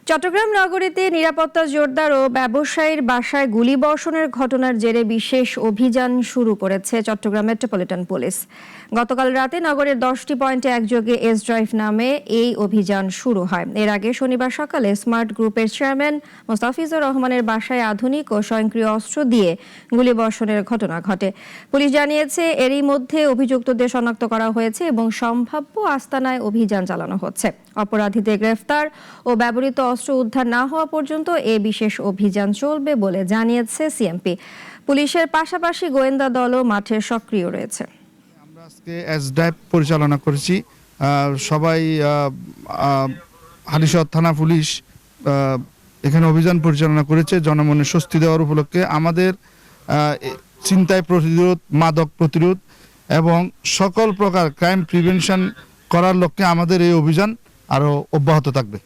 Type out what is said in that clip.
চট্টগ্রাম নগরীতে নিরাপত্তা জোরদার ও ব্যবসায়ীর বাসায় গুলিবর্ষণের ঘটনার জেরে বিশেষ অভিযান শুরু করেছে চট্টগ্রাম মেট্রোপলিটন পুলিশ। গতকাল রাতে নগরের 10টি পয়েন্টে একযোগে এস ড্রাইভ নামে এই অভিযান শুরু হয়। এর আগে শনিবার সকালে স্মার্ট গ্রুপের চেয়ারম্যান মোস্তাফিজুর রহমানের বাসায় আধুনিক ও স্বয়ংক্রিয় অস্ত্র দিয়ে গুলিবর্ষণের ঘটনা ঘটে। পুলিশ জানিয়েছে, এরই মধ্যে অভিযুক্তদের শনাক্ত করা হয়েছে এবং সম্ভাব্য আস্তানায় অভিযান চালানো হচ্ছে। অপরাধীদের গ্রেফতার ও ব্যবহৃত অস্ত্র উদ্ধার না হওয়া পর্যন্ত এ বিশেষ অভিযান চলবে বলে জানিয়েছে সিএমপি। পুলিশের পাশাপাশি গোয়েন্দা দলও মাঠে সক্রিয় রয়েছে। আমরা আজকে এস ড্রাইভ পরিচালনা করেছি। সবাই হালিশহর থানা পুলিশ এখানে অভিযান পরিচালনা করেছে জনমনে স্বস্তি দেওয়ার উপলক্ষে। আমাদের ছিনতাই প্রতিরোধ, মাদক প্রতিরোধ এবং সকল প্রকার ক্রাইম প্রিভেনশন করার লক্ষ্যে আমাদের এই অভিযান আরও অব্যাহত থাকবে।